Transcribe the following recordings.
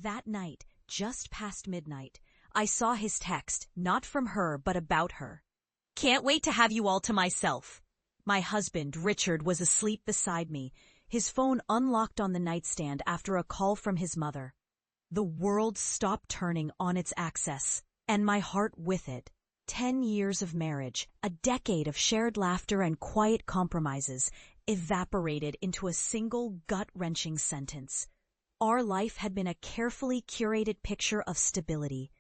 That night, just past midnight, I saw his text, not from her, but about her. "Can't wait to have you all to myself." My husband, Richard, was asleep beside me, his phone unlocked on the nightstand after a call from his mother. The world stopped turning on its axis, and my heart with it. 10 years of marriage, a decade of shared laughter and quiet compromises, evaporated into a single gut-wrenching sentence. Our life had been a carefully curated picture of stability.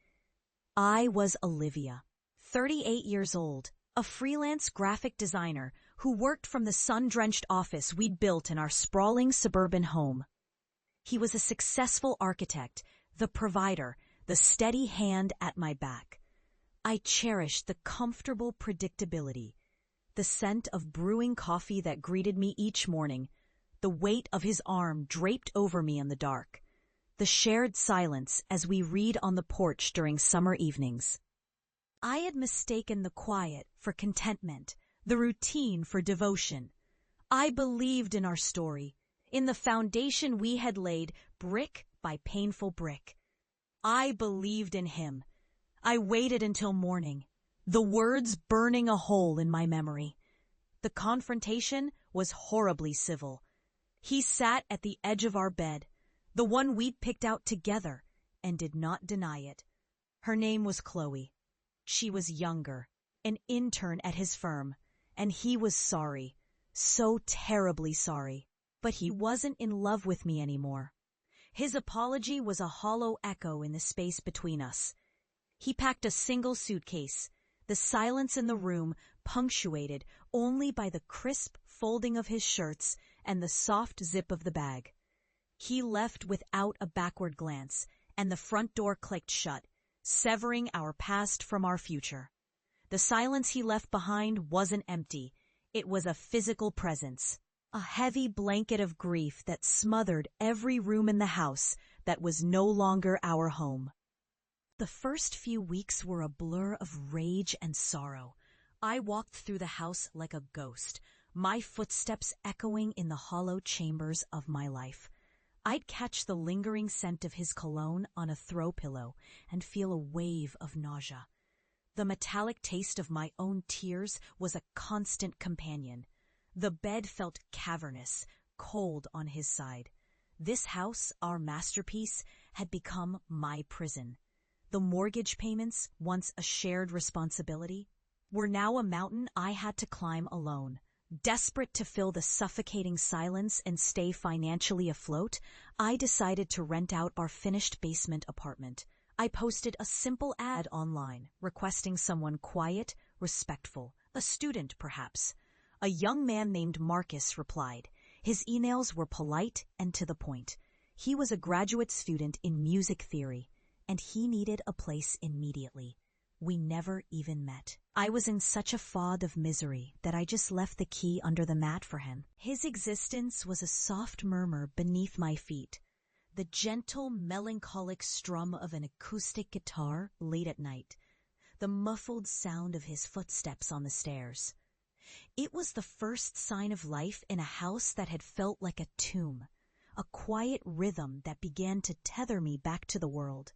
I was Olivia, 38 years old, a freelance graphic designer who worked from the sun-drenched office we'd built in our sprawling suburban home. He was a successful architect, the provider, the steady hand at my back. I cherished the comfortable predictability, the scent of brewing coffee that greeted me each morning, the weight of his arm draped over me in the dark, the shared silence as we read on the porch during summer evenings. I had mistaken the quiet for contentment, the routine for devotion. I believed in our story, in the foundation we had laid brick by painful brick. I believed in him. I waited until morning, the words burning a hole in my memory. The confrontation was horribly civil. He sat at the edge of our bed, the one we'd picked out together, and did not deny it. Her name was Chloe. She was younger, an intern at his firm, and he was sorry, so terribly sorry. But he wasn't in love with me anymore. His apology was a hollow echo in the space between us. He packed a single suitcase, the silence in the room punctuated only by the crisp folding of his shirts and the soft zip of the bag. He left without a backward glance, and the front door clicked shut, severing our past from our future. The silence he left behind wasn't empty. It was a physical presence, a heavy blanket of grief that smothered every room in the house that was no longer our home. The first few weeks were a blur of rage and sorrow. I walked through the house like a ghost, my footsteps echoing in the hollow chambers of my life. I'd catch the lingering scent of his cologne on a throw pillow and feel a wave of nausea. The metallic taste of my own tears was a constant companion. The bed felt cavernous, cold on his side. This house, our masterpiece, had become my prison. The mortgage payments, once a shared responsibility, were now a mountain I had to climb alone. Desperate to fill the suffocating silence and stay financially afloat, I decided to rent out our finished basement apartment. I posted a simple ad online, requesting someone quiet, respectful, a student perhaps. A young man named Marcus replied. His emails were polite and to the point. He was a graduate student in music theory, and he needed a place immediately. We never even met. I was in such a fog of misery that I just left the key under the mat for him. His existence was a soft murmur beneath my feet, the gentle, melancholic strum of an acoustic guitar late at night, the muffled sound of his footsteps on the stairs. It was the first sign of life in a house that had felt like a tomb, a quiet rhythm that began to tether me back to the world.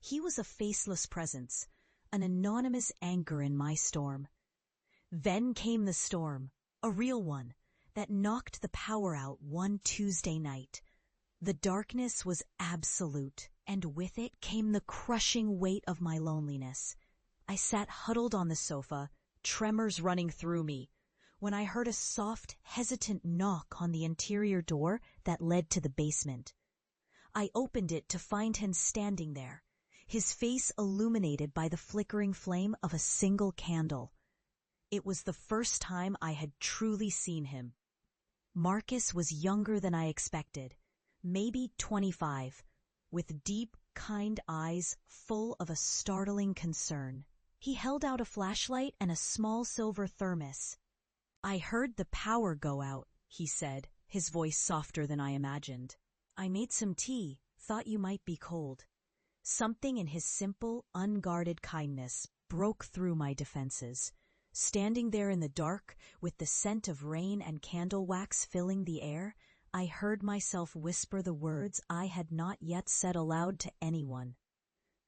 He was a faceless presence, an anonymous anchor in my storm. Then came the storm, a real one, that knocked the power out one Tuesday night. The darkness was absolute, and with it came the crushing weight of my loneliness. I sat huddled on the sofa, tremors running through me, when I heard a soft, hesitant knock on the interior door that led to the basement. I opened it to find him standing there, his face illuminated by the flickering flame of a single candle. It was the first time I had truly seen him. Marcus was younger than I expected, maybe 25, with deep, kind eyes full of a startling concern. He held out a flashlight and a small silver thermos. "I heard the power go out," he said, his voice softer than I imagined. "I made some tea, thought you might be cold." Something in his simple, unguarded kindness broke through my defenses. Standing there in the dark, with the scent of rain and candle wax filling the air, I heard myself whisper the words I had not yet said aloud to anyone.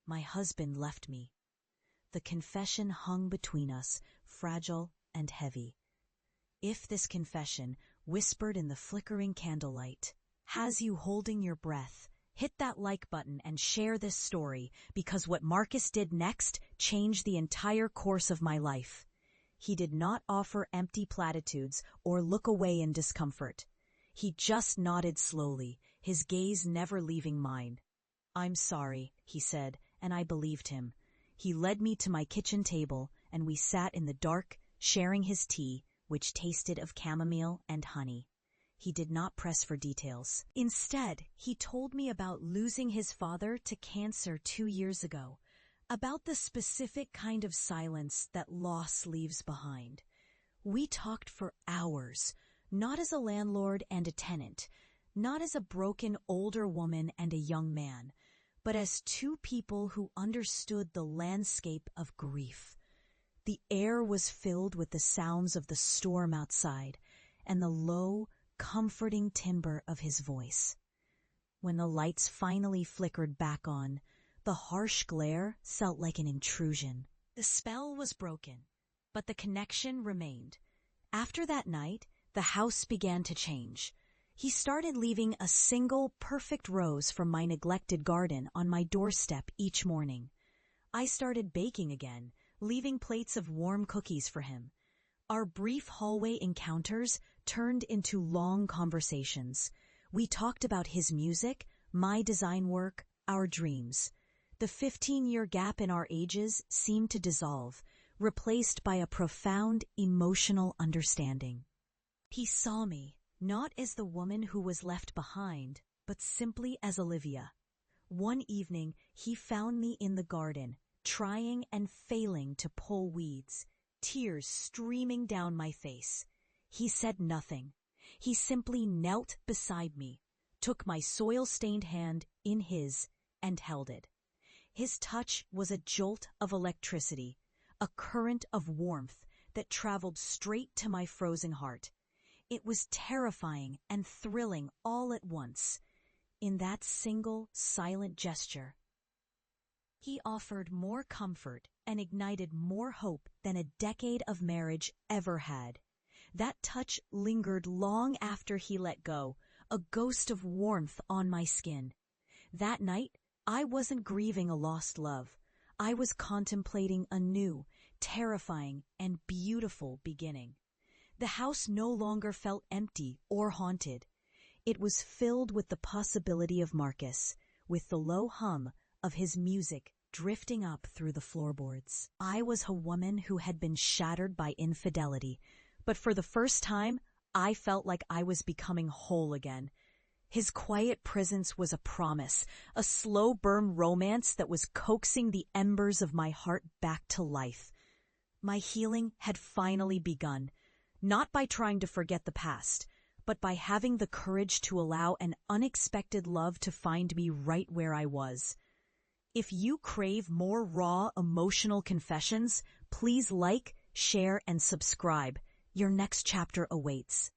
My husband left me. The confession hung between us, fragile and heavy. If this confession, whispered in the flickering candlelight, has you holding your breath, hit that like button and share this story, because what Marcus did next changed the entire course of my life. He did not offer empty platitudes or look away in discomfort. He just nodded slowly, his gaze never leaving mine. "I'm sorry," he said, and I believed him. He led me to my kitchen table, and we sat in the dark, sharing his tea, which tasted of chamomile and honey. He did not press for details. Instead, he told me about losing his father to cancer 2 years ago, about the specific kind of silence that loss leaves behind. We talked for hours, not as a landlord and a tenant, not as a broken older woman and a young man, but as two people who understood the landscape of grief. The air was filled with the sounds of the storm outside and the low, comforting timbre of his voice. When the lights finally flickered back on, the harsh glare felt like an intrusion. The spell was broken, but the connection remained. After that night, the house began to change. He started leaving a single perfect rose from my neglected garden on my doorstep each morning. I started baking again, leaving plates of warm cookies for him. Our brief hallway encounters turned into long conversations. We talked about his music, my design work, our dreams. The 15-year gap in our ages seemed to dissolve, replaced by a profound emotional understanding. He saw me, not as the woman who was left behind, but simply as Olivia. One evening, he found me in the garden, trying and failing to pull weeds, tears streaming down my face. He said nothing. He simply knelt beside me, took my soil-stained hand in his, and held it. His touch was a jolt of electricity, a current of warmth that traveled straight to my frozen heart. It was terrifying and thrilling all at once. In that single, silent gesture, he offered more comfort and ignited more hope than a decade of marriage ever had. That touch lingered long after he let go, a ghost of warmth on my skin. That night, I wasn't grieving a lost love. I was contemplating a new, terrifying, and beautiful beginning. The house no longer felt empty or haunted. It was filled with the possibility of Marcus, with the low hum of his music drifting up through the floorboards. I was a woman who had been shattered by infidelity, but for the first time, I felt like I was becoming whole again. His quiet presence was a promise, a slow-burn romance that was coaxing the embers of my heart back to life. My healing had finally begun, not by trying to forget the past, but by having the courage to allow an unexpected love to find me right where I was. If you crave more raw, emotional confessions, please like, share, and subscribe. Your next chapter awaits.